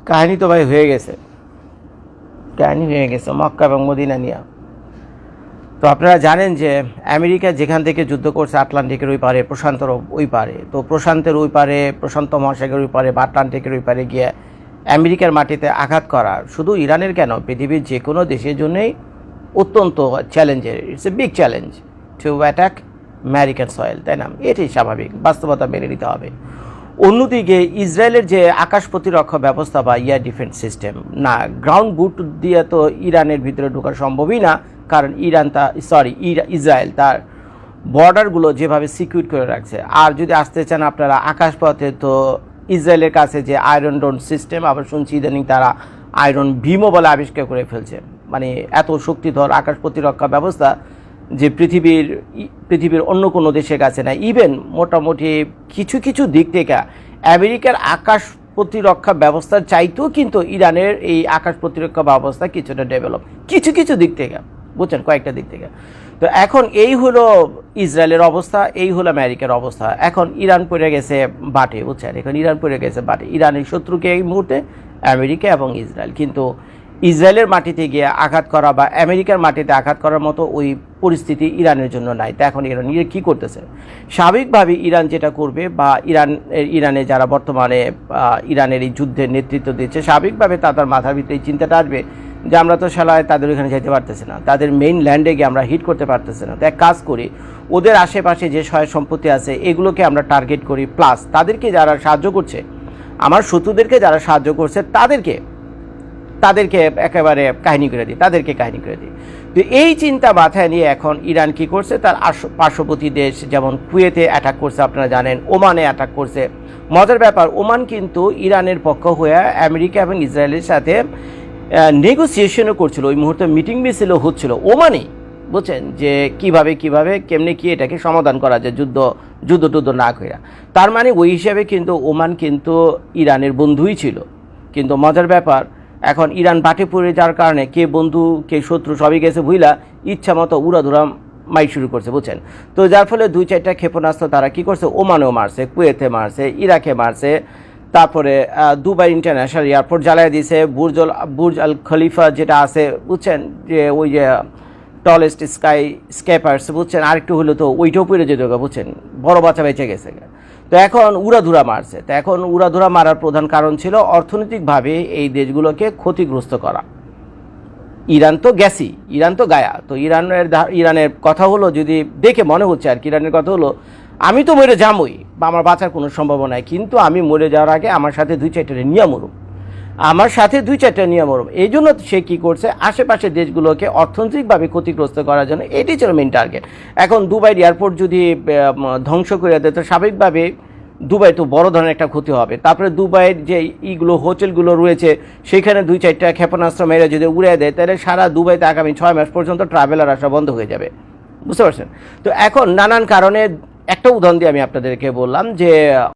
কাহিনী তো ভাই হয়ে গেছে, কাহিনী হয়ে গেছে মক্কা এবং মদিনা নিয়ে। তো আপনারা জানেন যে আমেরিকা যেখান থেকে যুদ্ধ করছে আটলান্টিকের ওই পারে, প্রশান্তর ওই পারে, তো প্রশান্তের ওই পারে, প্রশান্ত মহাসাগরের ওই পারে বা আটলান্টিকের ওই পারে গিয়ে আমেরিকার মাটিতে আঘাত করা শুধু ইরানের কেন, পৃথিবীর যে কোনো দেশের জন্যই অত্যন্ত চ্যালেঞ্জের। It's a big challenge to attack American soil, তাই না? এটাই স্বাভাবিক, বাস্তবতা মেনে নিতে হবে। অন্যদিকে ইসরায়েলের যে আকাশ প্রতিরক্ষা ব্যবস্থা বা এয়ার ডিফেন্স সিস্টেম, না গ্রাউন্ড বুট দিয়ে তো ইরানের ভিতরে ঢোকা সম্ভবই না, কারণ ইসরায়েল তার বর্ডারগুলো যেভাবে সিকিউর করে রাখছে। আর যদি আসতে চান আপনারা আকাশপথে, তো ইসরায়েলের কাছে যে আয়রন ডোম সিস্টেম, আবার শুনছি ইদানিং তারা আয়রন ভীমও বলে আবিষ্কার করে ফেলছে। মানে এত শক্তিধর আকাশ প্রতিরক্ষা ব্যবস্থা যে পৃথিবীর অন্য কোনো দেশের কাছে না। ইভেন মোটামুটি কিছু কিছু দিক থেকে আমেরিকার আকাশ প্রতিরক্ষা ব্যবস্থার চাইতেও কিন্তু ইরানের এই আকাশ প্রতিরক্ষা ব্যবস্থা কিছুটা ডেভেলপ, কিছু কিছু দিক থেকে, বুঝছেন, কয়েকটা দিক থেকে। তো এখন এই হলো ইসরায়েলের অবস্থা, এই হলো আমেরিকার অবস্থা। এখন ইরান পড়ে গেছে বাটে, বুঝছেন, এখন ইরান পড়ে গেছে বাটে। ইরানের শত্রুকে এই মুহূর্তে আমেরিকা এবং ইসরায়েল, কিন্তু ইসরায়েলের মাটিতে গিয়ে আঘাত করা বা আমেরিকার মাটিতে আঘাত করার মতো ওই পরিস্থিতি ইরানের জন্য নাই। তা এখন ইরান কী করতেছে? স্বাভাবিকভাবে ইরান যেটা করবে, বা ইরানে যারা বর্তমানে ইরানের এই যুদ্ধের নেতৃত্ব দিচ্ছে, স্বাভাবিকভাবে তাদের মাথার ভিতরে এই চিন্তাটা আসবে যে আমরা তো শালায় তাদের ওখানে যেতে পারতেছি না, তাদের মেইন ল্যান্ডে গিয়ে আমরা হিট করতে পারতেছি না। তো এক কাজ করি, ওদের আশেপাশে যে সহায় সম্পত্তি আছে এগুলোকে আমরা টার্গেট করি, প্লাস তাদেরকে যারা সাহায্য করছে, আমার শত্রুদেরকে যারা সাহায্য করছে তাদেরকে একেবারে কাহিনী করে দিই, তাদেরকে কাহিনী করে দিই। তো এই চিন্তা মাথায় নিয়ে এখন ইরান কি করছে, তার পার্শ্ববর্তী দেশ যেমন কুয়েতে অ্যাটাক করছে, আপনারা জানেন, ওমানে অ্যাটাক করছে। মজার ব্যাপার, ওমান কিন্তু ইরানের পক্ষ হয়ে আমেরিকা এবং ইসরায়েলের সাথে নেগোসিয়েশনও করছিল, ওই মুহূর্তে মিটিং মিছিলও হচ্ছিল ওমানে, বুঝছেন, যে কেমনে কি এটাকে সমাধান করা যায় যুদ্ধ না করে। তার মানে ওই হিসাবে কিন্তু ওমান কিন্তু ইরানের বন্ধুই ছিল। কিন্তু মজার ব্যাপার, এখন ইরান বাটে পড়ে যাওয়ার কারণে কে বন্ধু কে শত্রু সবই গেছে ভুইলা, ইচ্ছা মতো উড়াধুরা মাই শুরু করছে, বুঝছেন। তো যার ফলে 2-4টা ক্ষেপণাস্ত্র তারা কী করছে, ওমানেও মারছে, কুয়েতে মারছে, ইরাকে মারছে, তারপরে দুবাই ইন্টারন্যাশনাল এয়ারপোর্ট জ্বালাই দিয়েছে, বুর্জ আল খলিফা যেটা আছে, বুঝছেন, যে ওই যে টলেস্ট স্কাইপার্স, বুঝছেন, আরেকটু হলো তো ওইটাও পড়ে যেত, বুঝছেন, বড় বাচ্চা বেঁচে গেছে। তো এখন উড়াধুরা মারছে। তো এখন উড়াধুরা মারার প্রধান কারণ ছিল অর্থনৈতিকভাবে এই দেশগুলোকে ক্ষতিগ্রস্ত করা। ইরান তো গেছি, ইরান তো গায়া। তো ইরানের কথা হলো, যদি দেখে মনে হচ্ছে আর কি, ইরানের কথা হলো আমি তো মরে যাবই বা আমার বাঁচার কোনো সম্ভাবনা নাই, কিন্তু আমি মরে যাওয়ার আগে আমার সাথে 2-4টা নিয়ে মরুম, এই জন্য সে কী করছে, আশেপাশের দেশগুলোকে অর্থনৈতিকভাবে ক্ষতিগ্রস্ত করার জন্য এটাই ছিল মেইন টার্গেট। এখন দুবাইয়ের এয়ারপোর্ট যদি ধ্বংস করে দেয়, তো স্বাভাবিকভাবে দুবাই তো বড় ধরনের একটা ক্ষতি হবে। তারপরে দুবাইয়ের যে হোটেলগুলো রয়েছে সেখানে 2-4টা ক্ষেপণাস্ত্র মেরে যদি উড়িয়ে দেয়, তাহলে সারা দুবাইতে আগামী 6 মাস পর্যন্ত ট্রাভেলার আসা বন্ধ হয়ে যাবে, বুঝতে পারছেন। তো এখন নানান কারণে একটা উদাহরণ দিয়ে আমি আপনাদেরকে বললাম যে